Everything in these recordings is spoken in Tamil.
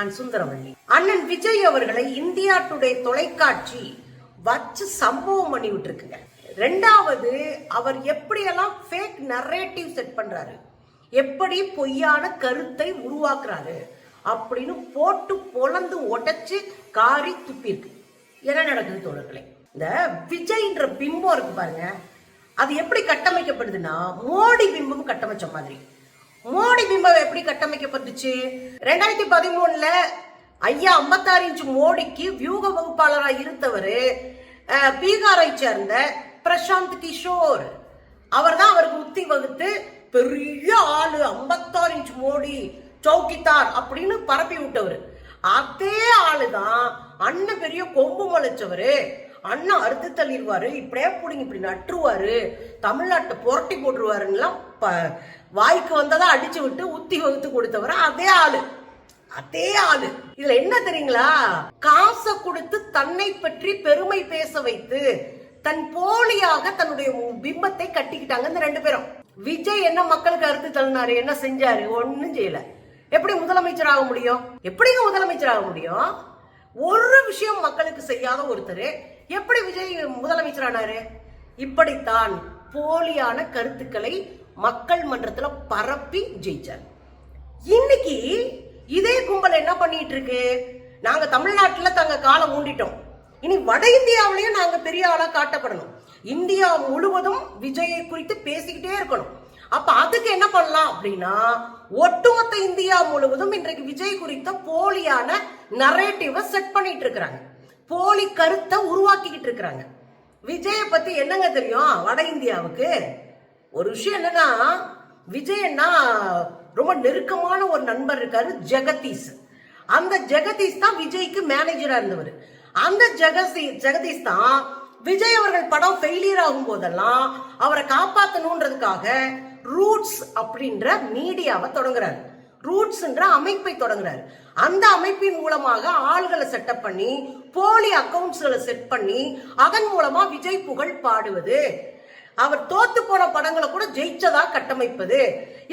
நான் சுந்தரவள்ளி. அண்ணன் விஜய் அவர்களை இந்தியா டுடே தொலைக்காட்சி வச்சு சம்பவம் பண்ணி விட்டுருக்குங்க. ரெண்டாவது, அவர் எப்படியெல்லாம் ஃபேக் நரேட்டிவ் செட் பண்றாரு, எப்படி பொய்யான கருத்தை உருவாக்குறாரு அப்படின்னு போட்டு பொலந்து உடைச்சு காரி துப்பிருக்கு. என்ன நடக்குது தோழர்களே? இந்த விஜய்ன்ற பிம்பம் இருக்கு பாருங்க, அது எப்படி கட்டமைக்கப்படுதுன்னா மோடி பிம்பம் கட்டமைச்ச மாதிரி. மோடி பிம்பம் எப்படி கட்டமைக்கப்பட்டுச்சு? 2013 ஐயா 56 இன்ச்சு மோடிக்கு வியூக வகுப்பாளராக இருந்தவர் பீகாரை சேர்ந்த பிரசாந்த் கிஷோர். அவர் தான் அவருக்கு உத்தி வகுத்து பெரிய ஆளு 56 இன்ச்சு மோடி சௌக்கித்தார் அப்படின்னு பரப்பி விட்டவர். அதே ஆளுதான் அண்ணன் பெரிய கொம்பு முளைச்சவரு. அண்ணன் அறுத்து தள்ளிடுவாரு, இப்படியே பிடிங்க இப்படி நட்டுருவாரு, தமிழ்நாட்டை புரட்டி போட்டுருவாருலாம் வாய்க்கு வந்ததா அடிச்சு விட்டு உத்தி வகுத்து கொடுத்தவர் அதே ஆளு. அதே ஆளு. இதுல என்ன தெரியுங்களா? காசை கொடுத்து தன்னை பற்றி பெருமை பேச வைத்து தன் போலியாக தன்னுடைய பிம்பத்தை கட்டிக்கிட்டாங்க இந்த ரெண்டு பேரும். விஜய் என்ன மக்களுக்கு அறுத்து தள்ளினாரு, என்ன செஞ்சாரு? ஒன்னும் செய்யல. எப்படி முதலமைச்சர் ஆக முடியும்? எப்படிங்க முதலமைச்சர் ஆக முடியும்? ஒரு விஷயம் மக்களுக்கு செய்யாத ஒருத்தர் எப்படி விஜய் முதலமைச்சர் ஆனாரு? இப்படித்தான் போலியான கருத்துக்களை மக்கள் மன்றத்துல பரப்பி ஜெயிச்சார். இன்னைக்கு இதே கும்பல் என்ன பண்ணிட்டு இருக்கு? நாங்க தமிழ்நாட்டுல தங்க காலம் மூண்டிட்டோம், இனி வட இந்தியாவிலையும் நாங்க பெரிய ஆளா காட்டப்படணும், இந்தியா முழுவதும் விஜயை குறித்து பேசிக்கிட்டே இருக்கணும். அப்ப அதுக்கு என்ன பண்ணலாம் அப்படின்னா, ஒட்டுமொத்த இந்தியா முழுவதும் இன்றைக்கு விஜய் குறித்த போலியான நரேட்டிவ செட் பண்ணிட்டு இருக்கிறாங்க, போலி கருத்தை உருவாக்கிக்கிட்டு இருக்கிறாங்க. விஜய பத்தி என்னங்க தெரியும் வட இந்தியாவுக்கு? ஒரு விஷயம் என்னன்னா, விஜயன்னா ரொம்ப நெருக்கமான ஒரு நண்பர் இருக்காரு, ஜெகதீஷ். அந்த ஜெகதீஷ் தான் விஜய்க்கு மேனேஜரா இருந்தவர். அந்த ஜெகதீஷ் தான் விஜய் அவர்கள் படம் ஃபெயிலியர் ஆகும் போதெல்லாம் அவரை காப்பாற்றணுன்றதுக்காக ரூட்ஸ் அப்படின்ற மீடியாவை தொடங்குறாரு, ரூட்ஸ்ன்ற அமைப்பை தொடங்குறாரு. அந்த அமைப்பின் மூலமாக ஆள்களை செட்டப் பண்ணி போலி அக்கவுண்ட்ஸ்களை செட் பண்ணி அதன் மூலமா விஜய் புகழ் பாடுவது, அவர் தோத்து போன படங்களை கூட ஜெயிச்சதா கட்டமைப்பது,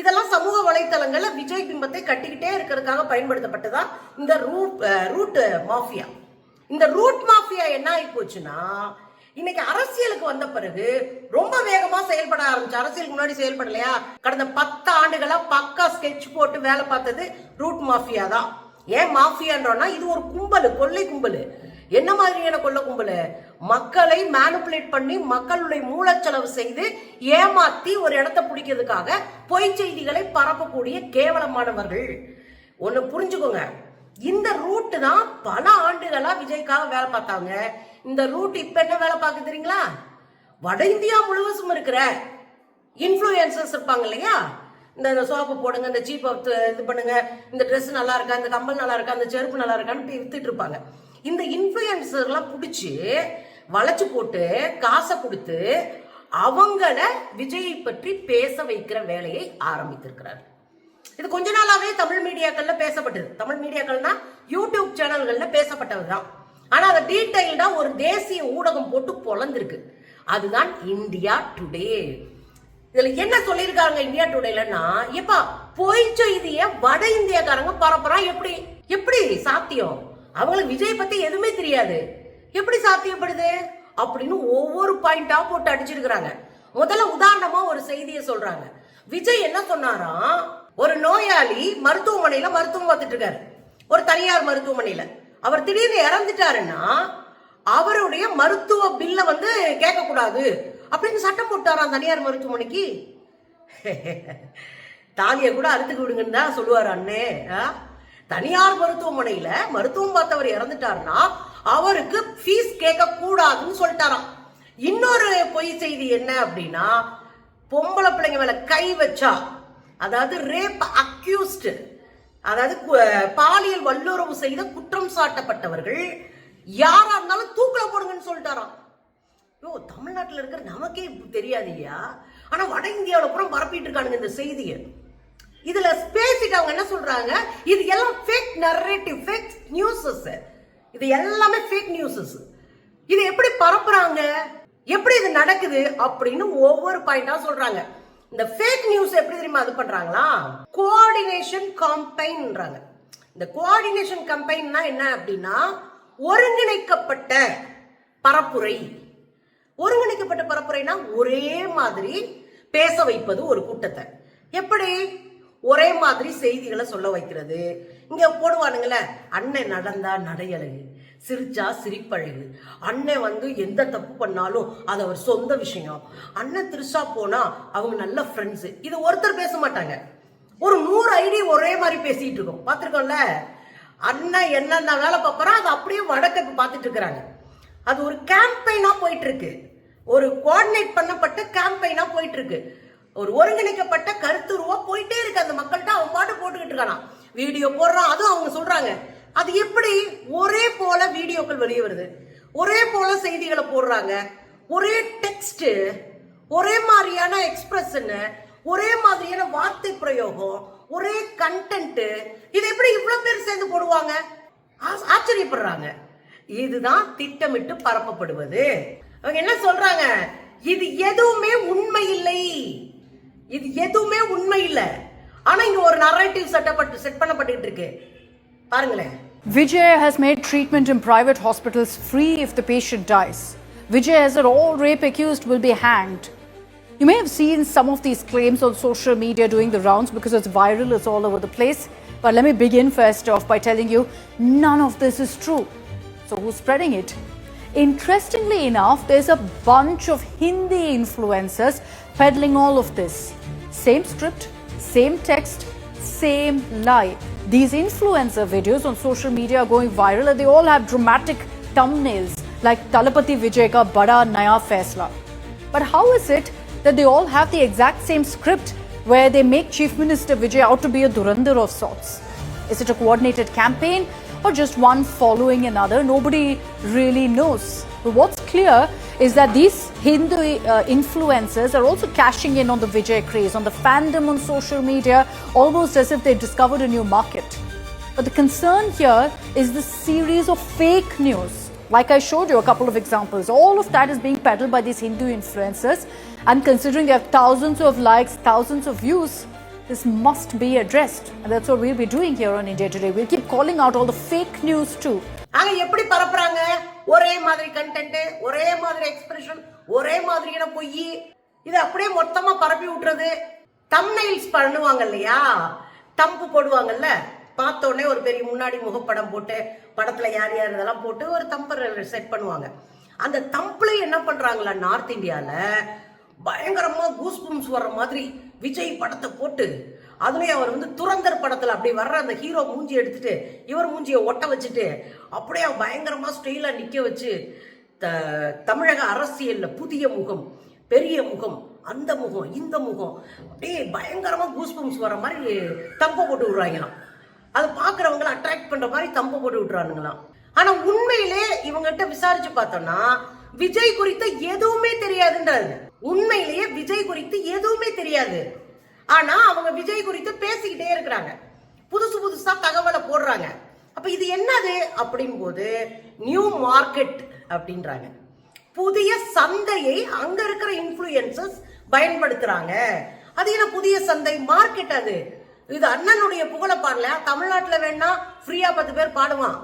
இதெல்லாம் சமூக வலைத்தளங்கள்ல விஜய் பிம்பத்தை கட்டிக்கிட்டே இருக்கிறதுக்காக பயன்படுத்தப்பட்டதா இந்த ரூட் மாஃபியா. இந்த ரூட் மாஃபியா என்ன ஆகி போச்சுன்னா, இன்னைக்கு அரசியலுக்கு வந்த பிறகு ரொம்ப வேகமா செயல்பட ஆரம்பிச்சு. அரசியலுக்கு முன்னாடி செயல்படலையா? கடந்த 10 ஆண்டுகளா பக்கா ஸ்கெட்ச் போட்டு வேலை பார்த்தது ரூட் மாஃபியா தான். ஏன் மாஃபியான்றோம்னா, இது ஒரு கும்பல், கொள்ளை கும்பல். என்ன மாதிரியான கொள்ளை கும்பல்? மக்களை மேனிபுலேட் பண்ணி மக்களுடைய மூலச்செலவு செய்து ஏமாத்தி ஒரு இடத்தை பிடிக்கிறதுக்காக பொய் செய்திகளை பரப்பக்கூடிய கேவலமானவர்கள். ஒன்னு புரிஞ்சுக்கோங்க, இந்த ரூட் தான் பல ஆண்டுகளா விஜய்க்காக வேலை பார்த்தாங்க. இந்த ரூட் இப்ப என்ன வேலை பார்க்க தெரியுங்களா? வட இந்தியா முழுவதும் இருக்கிற இன்ஃப்ளூயன்சர்ஸ் இருப்பாங்க இல்லையா, இந்த சோப்பு போடுங்க, இந்த சீப்பை இது பண்ணுங்க, இந்த ட்ரெஸ் நல்லா இருக்கா, இந்த கம்பல் நல்லா இருக்கா, இந்த செருப்பு நல்லா இருக்கான்னு வித்துட்டு இருப்பாங்க. இந்த இன்ஃப்ளூயன்சர்லாம் பிடிச்சி வளைச்சு போட்டு காசை கொடுத்து அவங்கள விஜயை பற்றி பேச வைக்கிற வேலையை ஆரம்பித்திருக்கிறார். இது கொஞ்ச நாளாவே தமிழ் மீடியாக்கள்ல பேசப்பட்டது. தமிழ் மீடியாக்கள்னா யூடியூப் சேனல்கள்ல பேசப்பட்டதுதான். ஆனா அதை டீடைல்டா ஒரு தேசிய ஊடகம் போட்டு பொழந்திருக்கு. அதுதான் இந்தியா டுடே. இதுல என்ன சொல்லியிருக்காங்க இந்தியா டுடேலன்னா, எப்பா பொய் செய்திய வட இந்தியாக்காரங்க பரப்புறா, எப்படி எப்படி சாத்தியம்? அவங்களுக்கு விஜய் பத்தி எதுவுமே தெரியாது, எப்படி சாத்தியப்படுது அப்படின்னு ஒவ்வொரு பாயிண்டா போட்டு அடிச்சிருக்கிறாங்க. முதல்ல உதாரணமா ஒரு செய்தியை சொல்றாங்க. விஜய் என்ன சொன்னாராம், ஒரு நோயாளி மருத்துவமனையில மருத்துவம் பார்த்துட்டு இருக்காரு, ஒரு தனியார் மருத்துவமனையில. அவர் திடீர்னு இறந்துட்டாருன்னா அவருடைய மருத்துவ பில்ல கேட்க கூடாது அப்படின்னு சட்டம் போட்டாராம் தனியார் மருத்துவமனைக்கு. தாலியை கூட அறுத்துக்கு விடுங்கன்னு தான் சொல்லுவாரு அண்ணே. தனியார் மருத்துவமனையில மருத்துவம் பார்த்தவர் இறந்துட்டாருன்னா அவருக்கு ஃபீஸ் கேட்க கூடாதுன்னு சொல்லிட்டாராம். இன்னொரு பொய் செய்தி என்ன அப்படின்னா, பொம்பளை பிள்ளைங்க மேல கை வச்சா, அதாவது ரேப் அக்யூஸ்ட், அதாவது பாலியல் வல்லுறவு செய்த குற்றம் சாட்டப்பட்டவர்கள் யாரா இருந்தாலும் தூக்கில போடுங்கன்னு சொல்லிட்டாராம். தமிழ்நாட்டில் இருக்கிற நமக்கே தெரியாது இல்லையா? ஆனா வட இந்தியாவில புறம் பரப்பிட்டு இருக்கானுங்க இந்த செய்தியை. இதுல பேசிட்டு அவங்க என்ன சொல்றாங்க, இது எல்லாம் ஃபேக் நரேட்டிவ், ஃபேக் நியூஸஸ், இது எல்லாமே ஃபேக் நியூஸஸ். இது எப்படி பரப்புறாங்க, எப்படி இது நடக்குது அப்படின்னு ஒவ்வொரு பாயிண்டா சொல்றாங்க. இந்த ஃபேக் நியூஸ் எப்படி தெரியுமா அது பண்றாங்களா? கோஆர்டினேஷன் காம்பெயின்றாங்க. இந்த கோஆர்டினேஷன் கம்பெயின்னா என்ன அப்படின்னா ஒருங்கிணைக்கப்பட்ட பரப்புரை. ஒருங்கிணைக்கப்பட்ட பரப்புரைனா ஒரே மாதிரி பேச வைப்பது ஒரு கூட்டத்தை. எப்படி? ஒரே மாதிரி செய்திகளை சொல்ல வைக்கிறது. இங்க போடுவானுங்கள, அண்ணன் நடந்தா நடையழகு, சிரிச்சா சிரிப்பழகு, அண்ணன் எந்த தப்பு பண்ணாலும் அது அவர் சொந்த விஷயம், அண்ணன் திருஷா போனா அவங்க நல்ல ஃப்ரெண்ட்ஸ். இது ஒருத்தர் பேச மாட்டாங்க, ஒரு 100 ஐடி ஒரே மாதிரி பேசிட்டு இருக்கோம். பார்த்துருக்கோம்ல, அண்ணன் என்னென்ன வேலை பார்ப்பறா அது அப்படியே வடக்க பார்த்துட்டு இருக்கிறாங்க. அது ஒரு கேம்பெயினா போயிட்டு இருக்கு, ஒரு கோஆர்டினேட் பண்ணப்பட்ட கேம்பெயினா போயிட்டு இருக்கு, ஒரு ஒருங்கிணைக்கப்பட்ட கருத்துருவா போயிட்டே இருக்கு. அந்த மக்கள்கிட்ட அவன் பாட்டு போட்டுக்கிட்டு இருக்கானா, வீடியோ போடுறான். அதுவும் அவங்க சொல்றாங்க, அது எப்படி ஒரே போல வீடியோக்கள் வெளியே வருது, ஒரே போல செய்திகளை போடுறாங்க, ஒரே டெக்ஸ்ட், ஒரே மாதிரியான எக்ஸ்பிரஷன், ஒரே மாதிரியான வார்த்தை பிரயோகம், ஒரே கண்டென்ட். இது எப்படி இவ்வளவு பேர் சேர்ந்து போடுவாங்க? ஆச்சரியப்படுறாங்க. இதுதான் திட்டமிட்டு பரப்பப்படுவது. அவங்க என்ன சொல்றாங்க? இது எதுவுமே உண்மை இல்லை, இது எதுவுமே உண்மை இல்லை. ஆனா இங்க ஒரு நரேட்டிவ் செட் பண்ணப்பட்டு இருக்கு. பாருங்களேன். Vijay has made treatment in private hospitals free if the patient dies. Vijay has said all rape accused will be hanged. You may have seen some of these claims on social media doing the rounds because it's viral, it's all over the place. But let me begin first off by telling you, none of this is true. So who's spreading it? Interestingly enough, there's a bunch of Hindi influencers peddling all of this. Same script, same text, same lie. These influencer videos on social media are going viral and they all have dramatic thumbnails like Talapati Vijay ka bada naya faisla. But how is it that they all have the exact same script where they make Chief Minister Vijay out to be a Dhurandhar of sorts? Is it a coordinated campaign or just one following another? Nobody really knows. But what's clear is that these Hindu influencers are also cashing in on the Vijay craze, on the fandom on social media, almost as if they've discovered a new market. But the concern here is the series of fake news. Like I showed you a couple of examples, all of that is being peddled by these Hindu influencers. And considering they have thousands of likes, thousands of views, this must be addressed. And that's what we'll be doing here on India Today. We'll keep calling out all the fake news too. எப்படி பரப்புறாங்க? ஒரே மாதிரி கண்டென்ட், ஒரே மாதிரி எக்ஸ்பிரஷன், ஒரே மாதிரியான பொய், இது அப்படியே மொத்தமா பரப்பி விட்டுறது. தம்ப்நெயில்ஸ் பண்ணுவாங்க இல்லையா, தம்பு போடுவாங்கல்ல, பார்த்த உடனே ஒரு பெரிய முன்னாடி முகப்படம் போட்டு படத்துல யார் யார் இதெல்லாம் போட்டு ஒரு தம்பர் செட் பண்ணுவாங்க. அந்த தம்புல என்ன பண்றாங்களா, நார்த் இந்தியால பயங்கரமா கூஸ்பம்ஸ் வர்ற மாதிரி விஜய் படத்தை போட்டு, அதுலயே அவர் துரந்தர் படத்துல அப்படி வர்ற அந்த ஹீரோ மூஞ்சி எடுத்துட்டு இவர் மூஞ்சியை ஒட்ட வச்சுட்டு அப்படியே பயங்கரமா ஸ்டைலா நிக்க வச்சு தமிழக அரசியல்ல புதிய முகம், பெரிய முகம், அந்த முகம், இந்த முகம், அப்படியே பயங்கரமா கூஸ்பம்ஸ் வர்ற மாதிரி தம்ப போட்டு விடுறாங்களாம். அதை பாக்குறவங்களை அட்ராக்ட் பண்ற மாதிரி தம்ப போட்டு விட்டுறானுங்களாம். ஆனா உண்மையிலே இவங்ககிட்ட விசாரிச்சு பார்த்தோம்னா விஜய் குறித்த எதுவுமே தெரியாதுன்றாரு. உண்மையிலேயே விஜய் குறித்து எதுவுமே தெரியாது. ஆனா அவங்க விஜய் குறித்து பேசிக்கிட்டே இருக்கிறாங்க, புதுசு புதுசா தகவலை போடுறாங்க. அப்ப இது என்னது அப்படின் போது நியூ மார்க்கெட் அப்படின்றாங்க. புதிய சந்தையை அங்க இருக்கிற இன்ஃப்ளூயன்சர்ஸ் பயன்படுத்துறாங்க. அது என்ன புதிய சந்தை, மார்க்கெட்? அது இது அண்ணனுடைய புகழ பாடல, தமிழ்நாட்டுல வேணா ஃப்ரீயா 10 பேர் பாடுவான்.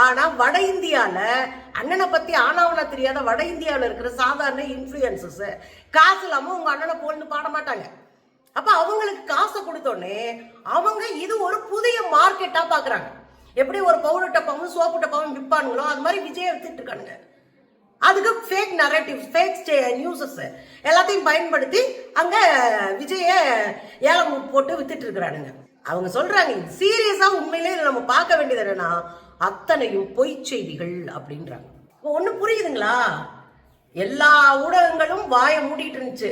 ஆனா வட இந்தியால அண்ணனை பத்தி ஆனாவனா தெரியாத வட இந்தியாவில இருக்கிற சாதாரண இன்ஃப்ளூயன்சர்ஸ் காசு இல்லாம உங்க அண்ணனை போல்னு பாட மாட்டாங்க. அப்ப அவங்களுக்கு காசை கொடுத்தோடனே அவங்க இது ஒரு புதிய மார்க்கெட்டா பாக்குறாங்க. எப்படி ஒரு பவுடர் டப்பாவும் சோப்பு டப்பாவும் விற்பானுங்களோ அது மாதிரி விஜய் வித்துட்டு இருக்கானுங்க. அதுக்கு ஃபேக் நரேட்டிவ், ஃபேக் நியூஸஸ் எல்லாத்தையும் பயன்படுத்தி அங்க விஜய ஏலம் போட்டு வித்துட்டு இருக்கிறானுங்க. அவங்க சொல்றாங்க சீரியஸா உண்மையிலே நம்ம பார்க்க வேண்டியது என்னன்னா அத்தனையும் பொய் செய்திகள் அப்படின்றாங்க. ஒண்ணு புரியுதுங்களா? எல்லா ஊடகங்களும் வாயை மூடிட்டு இருந்துச்சு.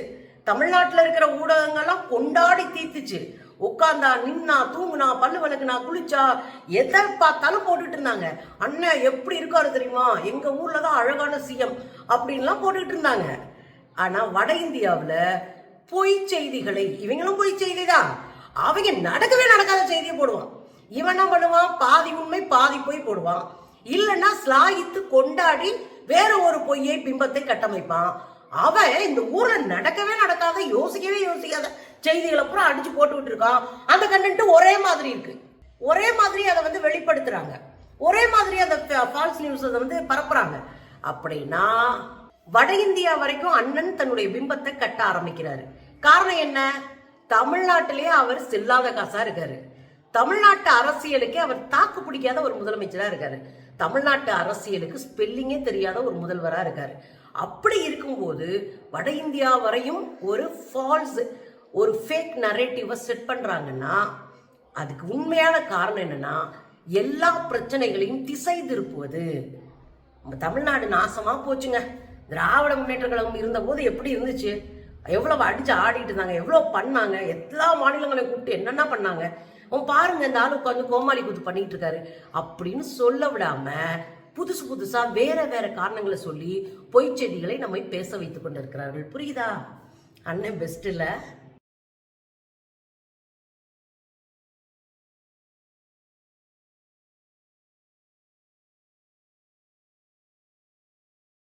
தமிழ்நாட்டுல இருக்கிற ஊடகங்கள்லாம் கொண்டாடி தீர்த்துச்சு. உட்காந்தா, நின்னா, தூங்குனா, பல்லு விளக்குனா, குளிச்சா, எதை பார்த்தாலும் போட்டுட்டு இருந்தாங்க. அண்ணன் எப்படி இருக்காரு தெரியுமா, எங்க ஊர்லதான் அழகான சிஎம் அப்படின்லாம் போட்டுக்கிட்டு இருந்தாங்க. ஆனா வட இந்தியாவுல பொய் செய்திகளை, இவங்களும் பொய் செய்தி தான், அவங்க நடக்கவே நடக்காத செய்தியை போடுவான். இவன் என்ன பண்ணுவான், பாதி உண்மை பாதி பொய் போடுவான். இல்லைன்னா ஸ்லாகித்து கொண்டாடி வேற ஒரு பொய்யை பிம்பத்தை கட்டமைப்பான். அவன் இந்த ஊர்ல நடக்கவே நடக்காத, யோசிக்கவே யோசிக்காத செய்திகளை பூரா அடிச்சு போட்டு விட்டு இருக்கான். அந்த கண்டென்ட் ஒரே மாதிரி இருக்கு, ஒரே மாதிரி அதை வந்து வெளிப்படுத்துறாங்க, ஒரே மாதிரி அந்த ஃபால்ஸ் நியூஸ் அதை வந்து பரப்புறாங்க. அப்படின்னா வட இந்தியா வரைக்கும் அண்ணன் தன்னுடைய பிம்பத்தை கட்ட ஆரம்பிக்கிறாரு. காரணம் என்ன? தமிழ்நாட்டிலேயே அவர் செல்லாத காசா இருக்காரு. தமிழ்நாட்டு அரசியலுக்கு அவர் தாக்கு பிடிக்காத ஒரு முதலமைச்சரா இருக்காரு. தமிழ்நாட்டு அரசியலுக்கு ஸ்பெல்லிங்கே தெரியாத ஒரு முதல்வரா இருக்காரு. அப்படி இருக்கும்போது வட இந்தியா வரையும் ஒரு ஃபால்ஸ், ஒரு ஃபேக் நரேட்டிவை செட் பண்றாங்கன்னா அதுக்கு உண்மையான காரணம் என்னன்னா எல்லா பிரச்சனைகளையும் திசை திருப்புவது. நம்ம தமிழ்நாடு நாசமா போச்சுங்க. திராவிட முன்னேற்ற கழகம் இருந்த போது எப்படி இருந்துச்சு? எவ்வளவு அடிச்சு ஆடிட்டு இருந்தாங்க, எவ்வளவு பண்ணாங்க, எல்லா மாநிலங்களையும் கூப்பிட்டு என்னென்ன பண்ணாங்க. அவன் பாருங்க, இந்த ஆளு கொஞ்சம் கோமாளி கூத்து பண்ணிட்டு இருக்காரு அப்படின்னு சொல்ல விடாம புதுசு புதுசா வேற வேற காரணங்களை சொல்லி பொய் செய்திகளை நம்மை பேச வைத்துக் கொண்டிருக்கிறார்கள். புரியுதா? அண்ணன் பெஸ்ட் இல்ல.